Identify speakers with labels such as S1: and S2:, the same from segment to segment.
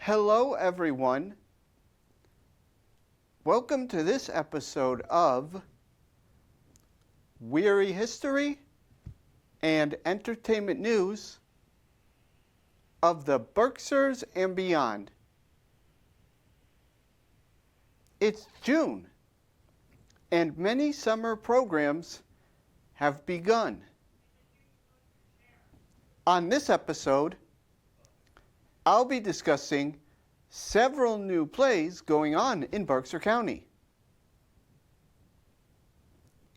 S1: Hello, everyone. Welcome to this episode of Wehry History and Entertainment News of the Berkshires and beyond. It's June, and many summer programs have begun. On this episode, I'll be discussing several new plays going on in Berkshire County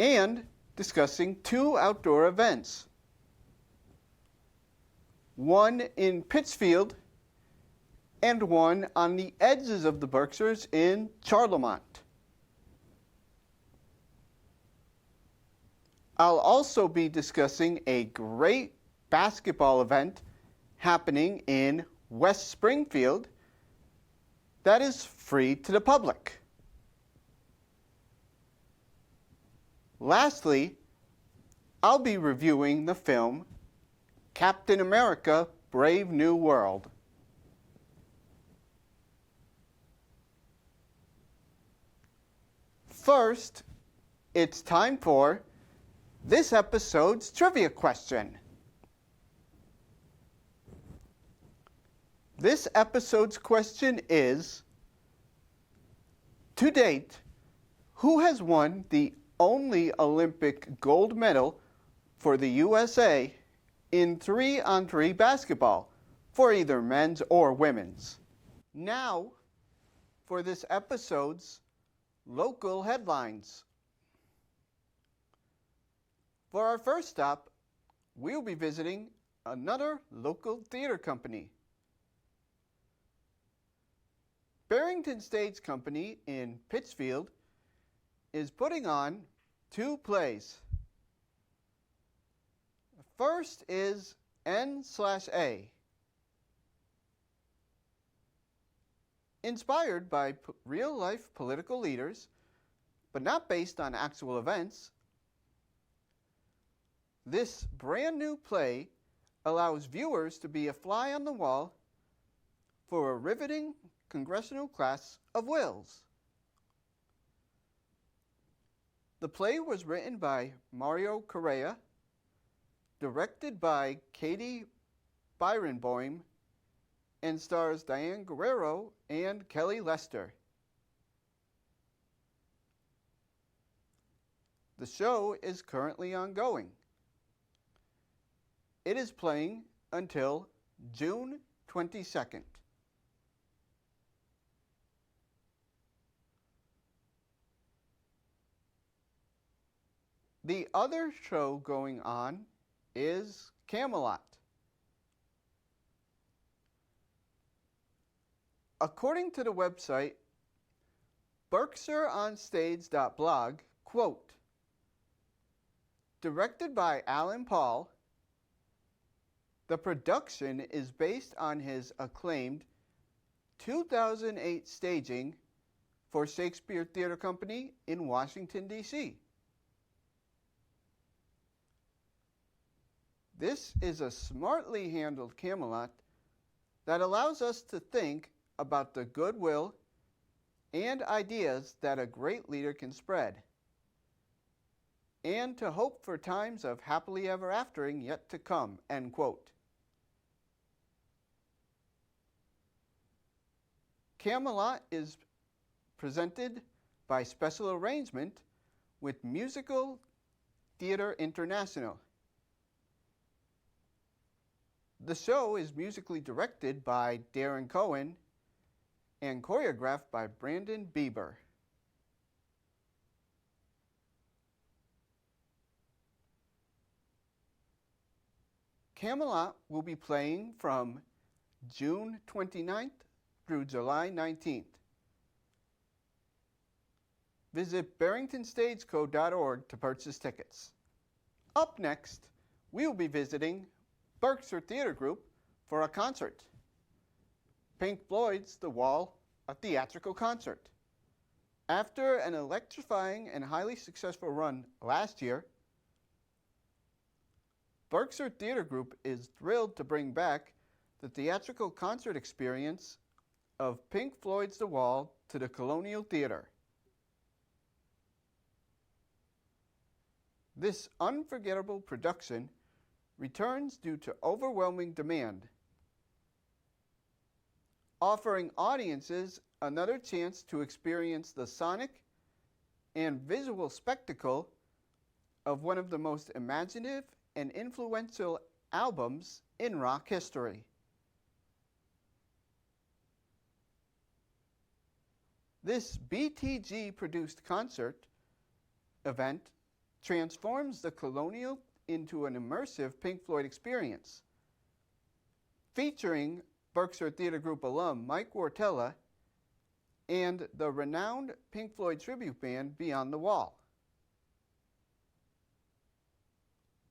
S1: and discussing two outdoor events, one in Pittsfield and one on the edges of the Berkshires in Charlemont. I'll also be discussing a great basketball event happening in West Springfield that is free to the public. Lastly, I'll be reviewing the film Captain America: Brave New World. First, it's time for this episode's trivia question. This episode's question is, to date, who has won the only Olympic gold medal for the USA in 3-on-3 basketball for either men's or women's? Now, for this episode's local headlines. For our first stop, we'll be visiting another local theater company. Barrington Stage Company in Pittsfield is putting on two plays. The first is N/A. Inspired by real-life political leaders, but not based on actual events, this brand new play allows viewers to be a fly on the wall for a riveting congressional class of wills. The play was written by Mario Correa, directed by Katie Byronboim, and stars Diane Guerrero and Kelly Lester. The show is currently ongoing. It is playing until June 22nd. The other show going on is Camelot. According to the website BerkshireOnStage.blog, quote, directed by Alan Paul, the production is based on his acclaimed 2008 staging for Shakespeare Theatre Company in Washington, D.C. This is a smartly handled Camelot that allows us to think about the goodwill and ideas that a great leader can spread, and to hope for times of happily ever aftering yet to come, end quote. Camelot is presented by special arrangement with Musical Theatre International. The show is musically directed by Darren Cohen and choreographed by Brandon Bieber. Camelot will be playing from June 29th through July 19th. Visit barringtonstageco.org to purchase tickets. Up next, we will be visiting Berkshire Theatre Group for a concert. Pink Floyd's The Wall, a theatrical concert. After an electrifying and highly successful run last year, Berkshire Theatre Group is thrilled to bring back the theatrical concert experience of Pink Floyd's The Wall to the Colonial Theater. This unforgettable production returns due to overwhelming demand, offering audiences another chance to experience the sonic and visual spectacle of one of the most imaginative and influential albums in rock history. This BTG-produced concert event transforms the Colonial into an immersive Pink Floyd experience, featuring Berkshire Theater Group alum Mike Wartella and the renowned Pink Floyd tribute band Beyond the Wall.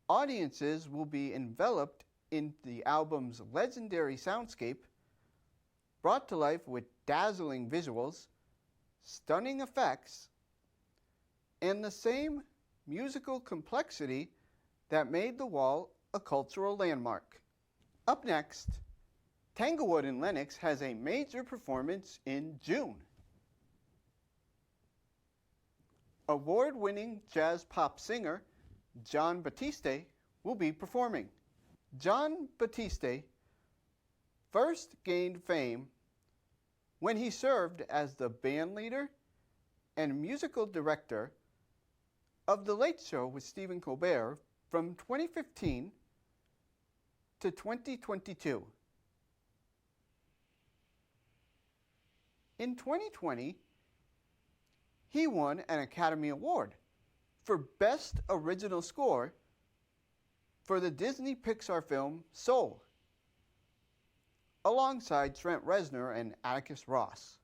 S1: Audiences will be enveloped in the album's legendary soundscape, brought to life with dazzling visuals, stunning effects, and the same musical complexity that made The Wall a cultural landmark. Up next, Tanglewood in Lenox has a major performance in June. Award-winning jazz pop singer Jon Batiste will be performing. Jon Batiste first gained fame when he served as the band leader and musical director of The Late Show with Stephen Colbert from 2015 to 2022. In 2020, he won an Academy Award for Best Original Score for the Disney Pixar film Soul, alongside Trent Reznor and Atticus Ross.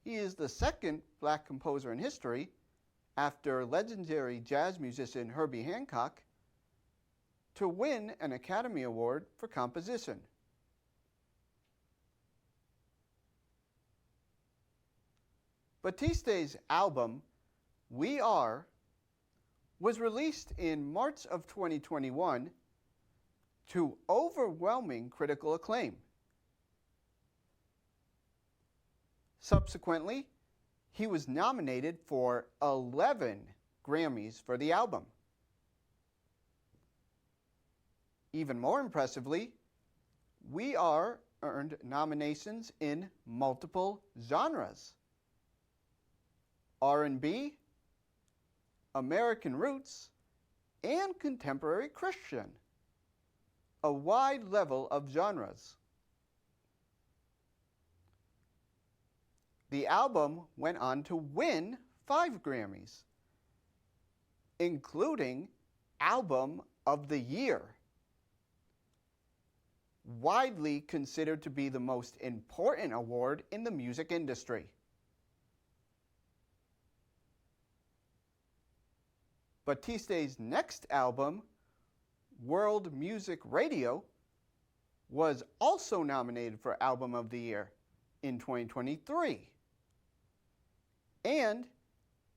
S1: He is the second black composer in history, after legendary jazz musician Herbie Hancock, to win an Academy Award for composition. Batiste's album, We Are, was released in March of 2021 to overwhelming critical acclaim. Subsequently, he was nominated for 11 Grammys for the album. Even more impressively, We Are earned nominations in multiple genres: R&B, American roots, and contemporary Christian, a wide level of genres. The album went on to win 5 Grammys, including Album of the Year, widely considered to be the most important award in the music industry. Batiste's next album, World Music Radio, was also nominated for Album of the Year in 2023. And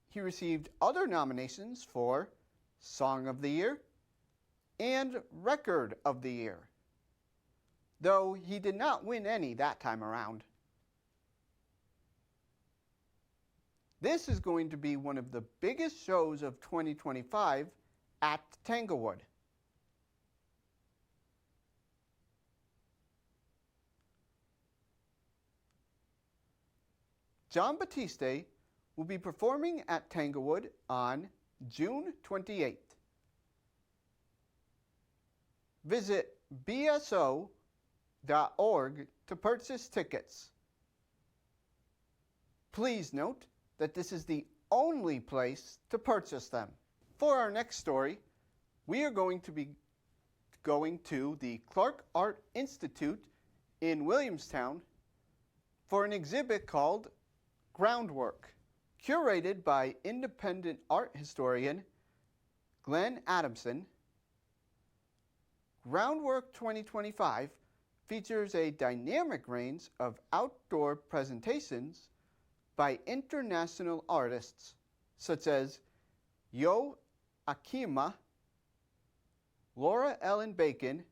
S1: he received other nominations for Song of the Year and Record of the Year, though he did not win any that time around. This is going to be one of the biggest shows of 2025 at Tanglewood. Jon Batiste will be performing at Tanglewood on June 28th. Visit bso.org to purchase tickets. Please note that this is the only place to purchase them. For our next story, we are going to be going to the Clark Art Institute in Williamstown for an exhibit called Groundwork, curated by independent art historian Glenn Adamson. Groundwork 2025 features a dynamic range of outdoor presentations by international artists such as Yo Akima, Laura Ellen Bacon,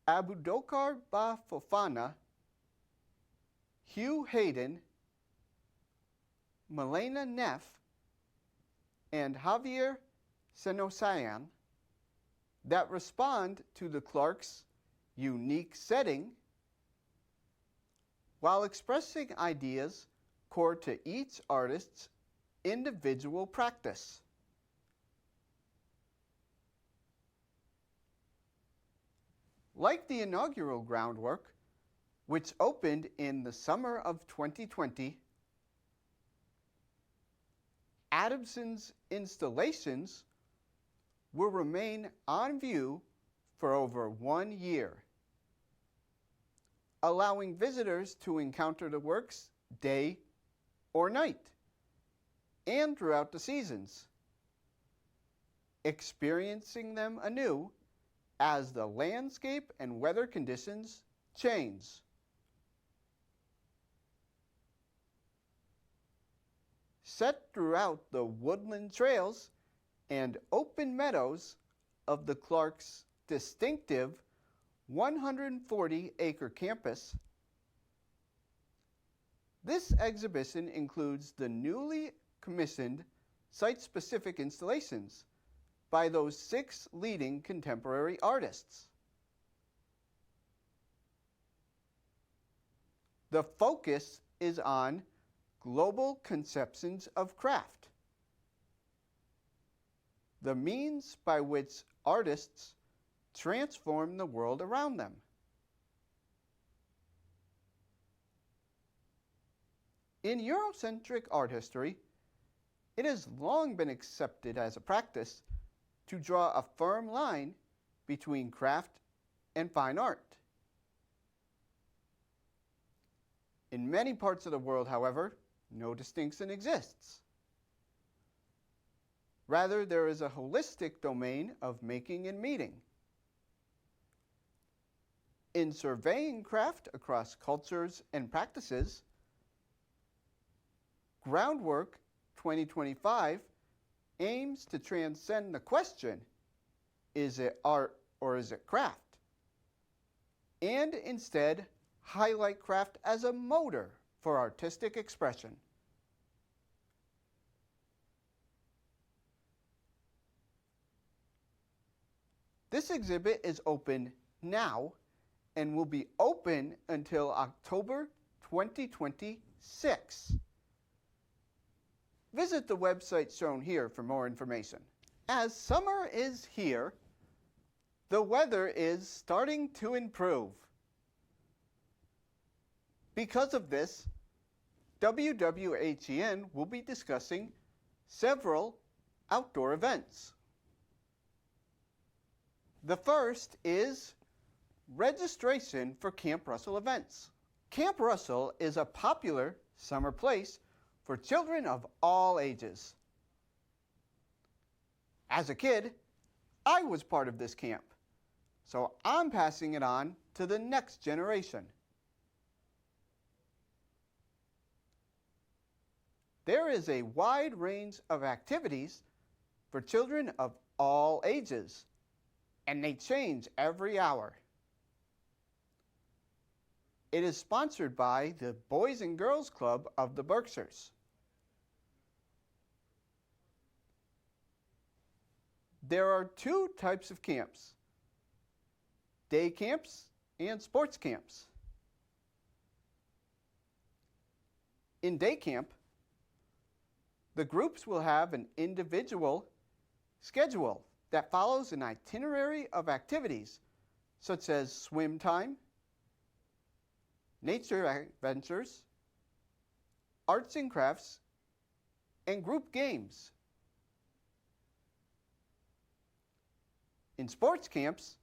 S1: Abubakar Fofana, Hugh Hayden, Milena Neff, and Javier Senosayan that respond to the Clark's unique setting while expressing ideas core to each artist's individual practice. Like the inaugural groundwork, which opened in the summer of 2020, Adamson's installations will remain on view for over 1 year, allowing visitors to encounter the works day or night, and throughout the seasons, experiencing them anew as the landscape and weather conditions change. Set throughout the woodland trails and open meadows of the Clark's distinctive 140-acre campus, this exhibition includes the newly commissioned site-specific installations by those 6 leading contemporary artists. The focus is on global conceptions of craft, the means by which artists transform the world around them. In Eurocentric art history, it has long been accepted as a practice to draw a firm line between craft and fine art. In many parts of the world, however, no distinction exists. Rather, there is a holistic domain of making and meeting. In surveying craft across cultures and practices, Groundwork 2025 aims to transcend the question, is it art or is it craft? And instead highlight craft as a motor for artistic expression. This exhibit is open now and will be open until October 2026. Visit the website shown here for more information. As summer is here, the weather is starting to improve. Because of this, WWHEN will be discussing several outdoor events. The first is registration for Camp Russell events. Camp Russell is a popular summer place for children of all ages. As a kid, I was part of this camp, so I'm passing it on to the next generation. There is a wide range of activities for children of all ages, and they change every hour. It is sponsored by the Boys and Girls Club of the Berkshires. There are 2 types of camps: day camps and sports camps. In day camp, the groups will have an individual schedule that follows an itinerary of activities such as swim time, nature adventures, arts and crafts, and group games. In sports camps,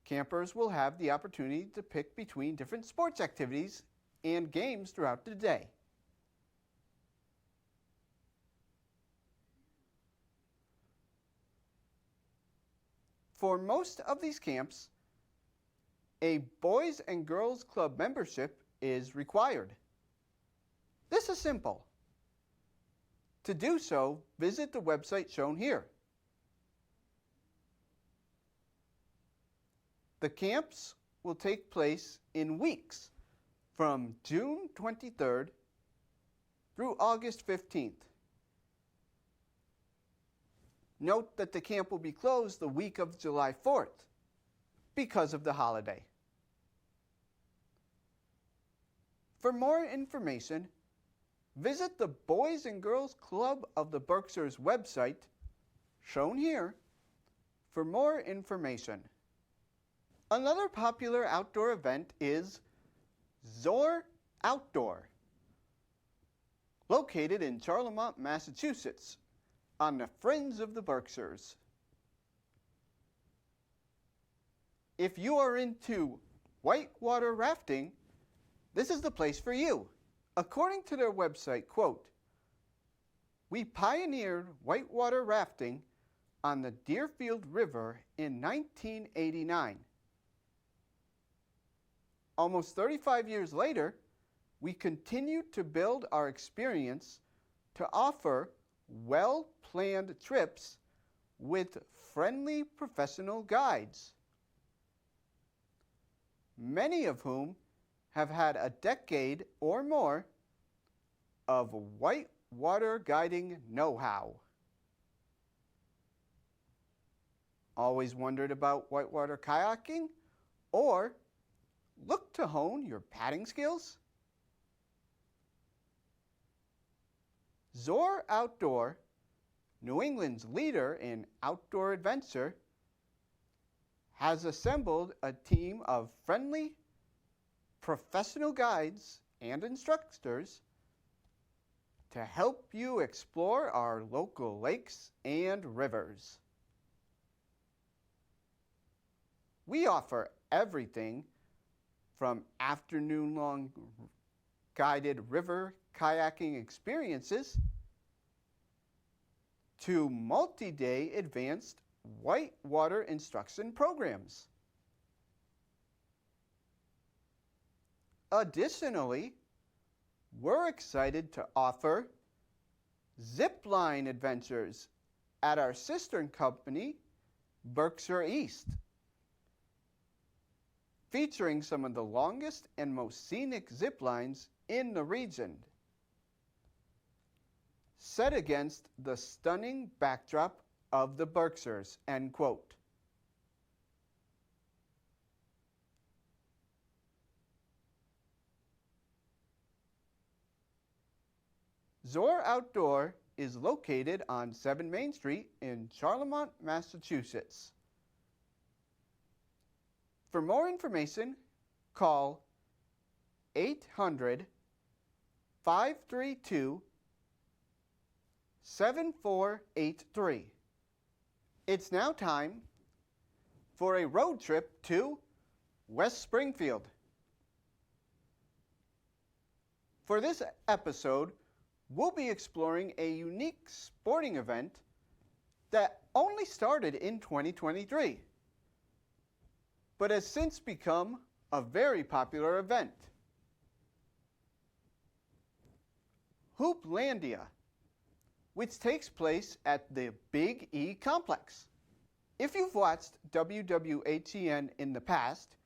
S1: campers will have the opportunity to pick between different sports activities and games throughout the day. For most of these camps, a Boys and Girls Club membership is required. This is simple. To do so, visit the website shown here. The camps will take place in weeks from June 23rd through August 15th. Note that the camp will be closed the week of July 4th because of the holiday. For more information, visit the Boys and Girls Club of the Berkshire's website, shown here, for more information. Another popular outdoor event is Zoar Outdoor, located in Charlemont, Massachusetts, on the fringe of the Berkshires. If you are into whitewater rafting, this is the place for you. According to their website, quote, "We pioneered whitewater rafting on the Deerfield River in 1989. Almost 35 years later, we continued to build our experience to offer well-planned trips with friendly professional guides, many of whom have had a decade or more of whitewater guiding know-how." Always wondered about whitewater kayaking? Or look to hone your paddling skills? Zoar Outdoor, New England's leader in outdoor adventure, has assembled a team of friendly, professional guides and instructors to help you explore our local lakes and rivers. We offer everything from afternoon-long guided river kayaking experiences to multi-day advanced whitewater instruction programs. Additionally, we're excited to offer zipline adventures at our sister company, Berkshire East, featuring some of the longest and most scenic zip lines in the region, set against the stunning backdrop of the Berkshires, end quote. Zoar Outdoor is located on 7 Main Street in Charlemont, Massachusetts. For more information, call 800-532-7483. It's now time for a road trip to West Springfield. For this episode, we'll be exploring a unique sporting event that only started in 2023, but has since become a very popular event. Hooplandia, which takes place at the Big E complex. If you've watched WWHEN in the past,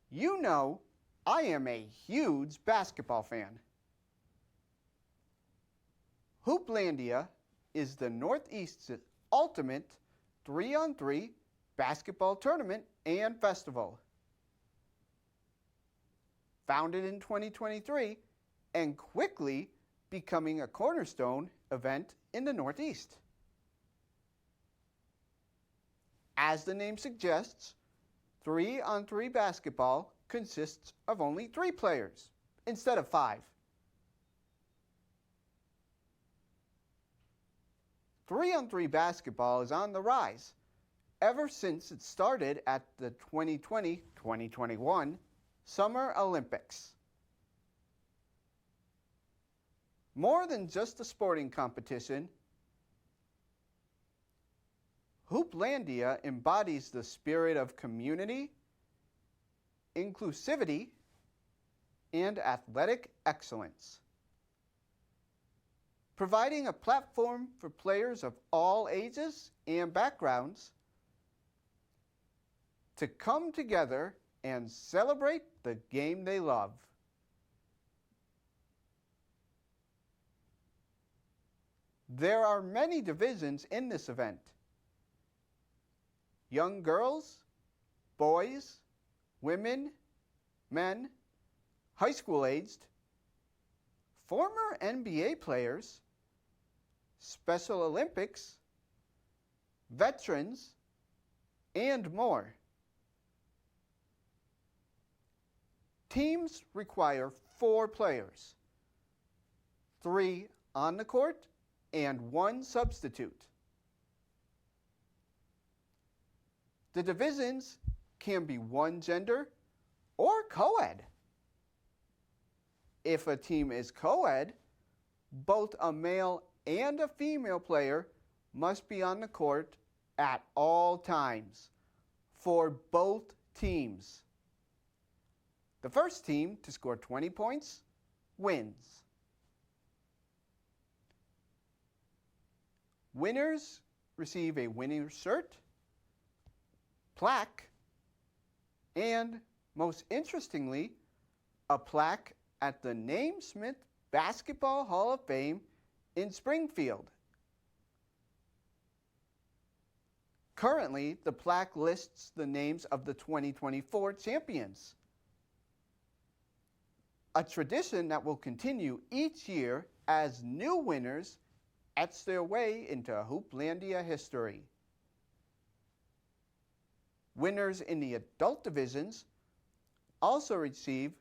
S1: you know I am a huge basketball fan. Hooplandia is the Northeast's ultimate 3-on-3 basketball tournament and festival. Founded in 2023 and quickly becoming a cornerstone event in the Northeast. As the name suggests, 3-on-3 basketball consists of only 3 players instead of 5. 3-on-3 basketball is on the rise ever since it started at the 2020-2021 Summer Olympics. More than just a sporting competition, Hooplandia embodies the spirit of community, inclusivity, and athletic excellence, providing a platform for players of all ages and backgrounds to come together and celebrate the game they love. There are many divisions in this event. Young girls, boys, women, men, high school aged, former NBA players, Special Olympics, veterans, and more. Teams require 4 players, 3 on the court and 1 substitute. The divisions can be one gender or co-ed. If a team is co-ed, both a male and a female player must be on the court at all times for both teams. The first team to score 20 points wins. Winners receive a winning shirt, plaque, and, most interestingly, a plaque at the Naismith Basketball Hall of Fame in Springfield. Currently, the plaque lists the names of the 2024 champions, a tradition that will continue each year as new winners etch their way into Hooplandia history. Winners in the adult divisions also receive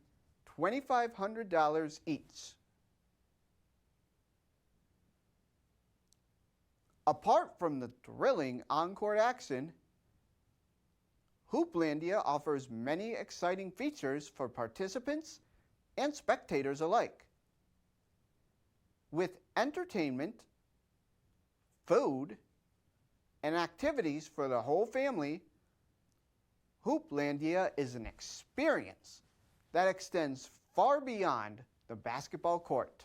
S1: $2,500 each. Apart from the thrilling on-court action, Hooplandia offers many exciting features for participants and spectators alike. With entertainment, food, and activities for the whole family, Hooplandia is an experience that extends far beyond the basketball court.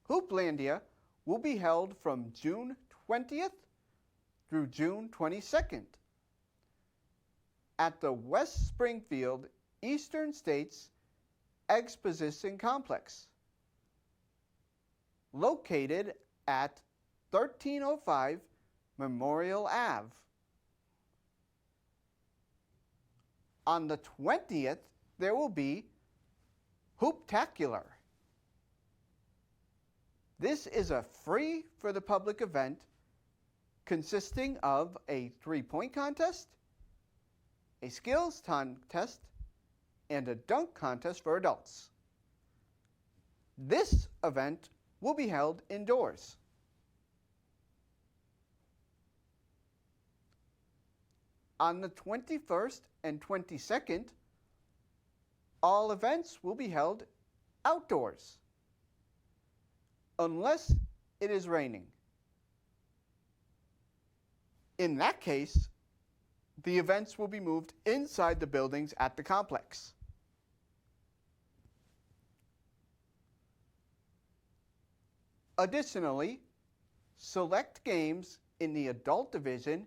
S1: Hooplandia will be held from June 20th through June 22nd at the West Springfield Eastern States Exposition Complex, located at 1305 Memorial Ave. On the 20th, there will be Hooptacular. This is a free for the public event consisting of a 3-point contest, a skills contest, and a dunk contest for adults. This event will be held indoors. On the 21st and 22nd, all events will be held outdoors, unless it is raining. In that case, the events will be moved inside the buildings at the complex. Additionally, select games in the adult division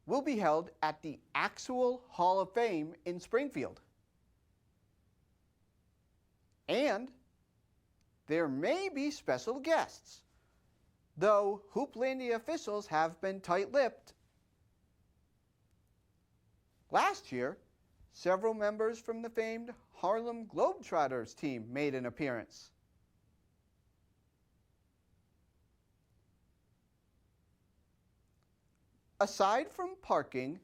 S1: will be held at the actual Hall of Fame in Springfield. And there may be special guests, though Hooplandia officials have been tight-lipped. Last year, several members from the famed Harlem Globetrotters team made an appearance. Aside from parking,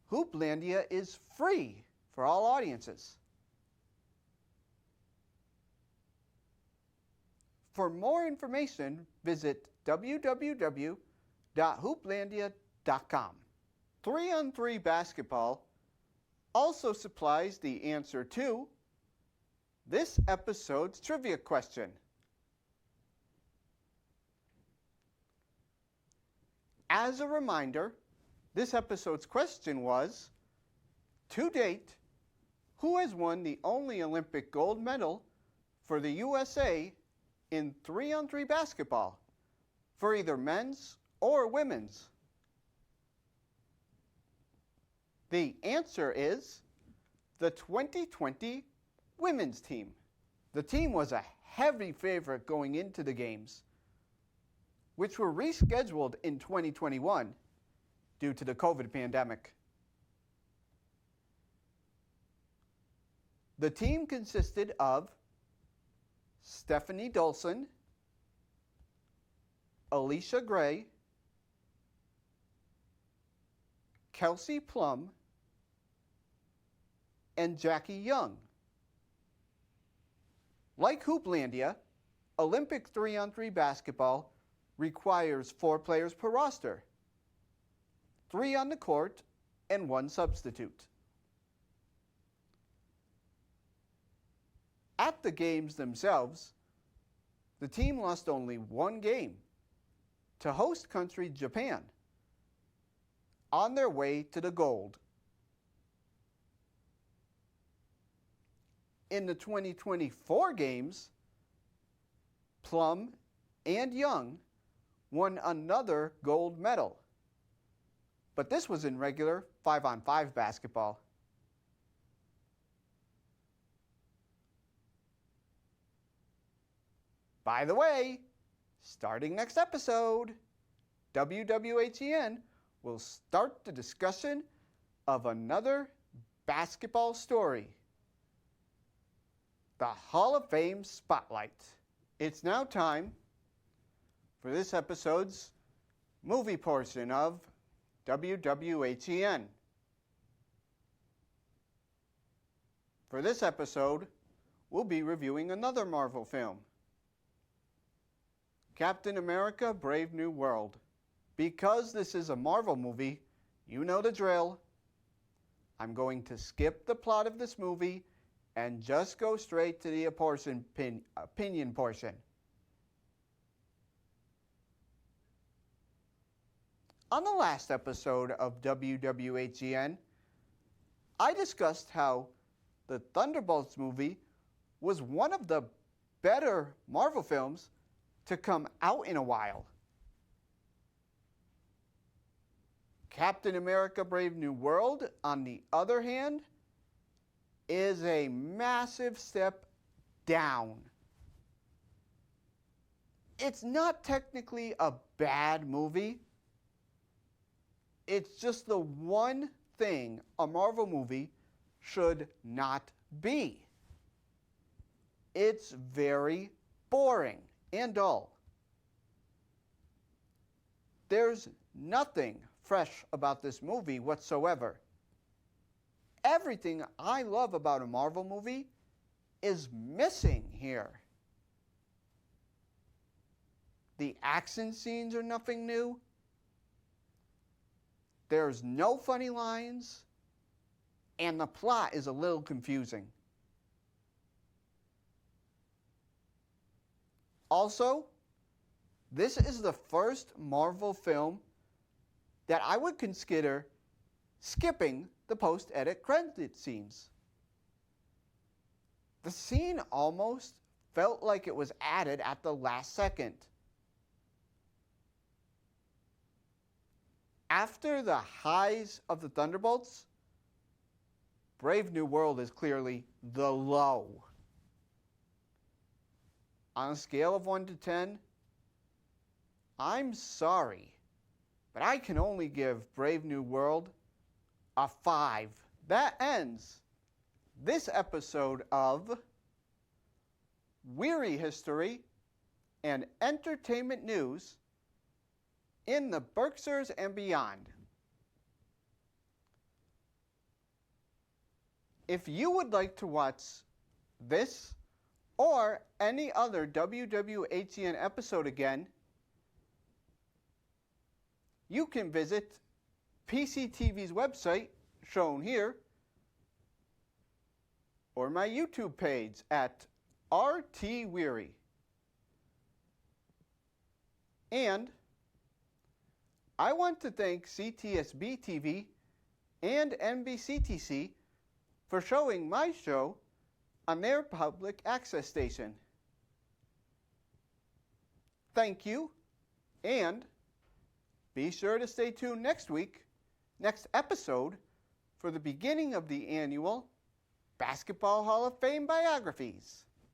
S1: Hooplandia is free for all audiences. For more information, visit www.hooplandia.com. 3-on-3 basketball also supplies the answer to this episode's trivia question. As a reminder, this episode's question was, to date, who has won the only Olympic gold medal for the USA in 3-on-3 basketball for either men's or women's? The answer is the 2020 women's team. The team was a heavy favorite going into the games, which were rescheduled in 2021 due to the COVID pandemic. The team consisted of Stephanie Dolson, Alicia Gray, Kelsey Plum, and Jackie Young. Like Hooplandia, Olympic 3-on-3 basketball requires 4 players per roster, 3 on the court and 1 substitute. At the games themselves, the team lost only 1 game to host country Japan on their way to the gold. In the 2024 games, Plum and Young won another gold medal, but this was in regular 5-on-5 basketball. By the way, starting next episode, WWHEN will start the discussion of another basketball story, the Hall of Fame Spotlight. It's now time for this episode's movie portion of WWHEN. For this episode, we'll be reviewing another Marvel film, Captain America: Brave New World. Because this is a Marvel movie, you know the drill. I'm going to skip the plot of this movie and just go straight to the opinion portion. On the last episode of WWHEN, I discussed how the Thunderbolts movie was one of the better Marvel films to come out in a while. Captain America: Brave New World, on the other hand, is a massive step down. It's not technically a bad movie. It's just the one thing a Marvel movie should not be. It's very boring and dull. There's nothing fresh about this movie whatsoever. Everything I love about a Marvel movie is missing here. The action scenes are nothing new. There's no funny lines, and the plot is a little confusing. Also, this is the first Marvel film that I would consider skipping the post-edit credit scenes. The scene almost felt like it was added at the last second. After the highs of the Thunderbolts, Brave New World is clearly the low. On a scale of 1 to 10, I'm sorry, but I can only give Brave New World a 5. That ends this episode of Wehry History and Entertainment News in the Berkshires and beyond. If you would like to watch this or any other WWHEN episode again, you can visit PCTV's website, shown here, or my YouTube page at RT Wehry. And I want to thank CTSB TV and NBCTC for showing my show on their public access station. Thank you, And be sure to stay tuned next episode, for the beginning of the annual Basketball Hall of Fame biographies.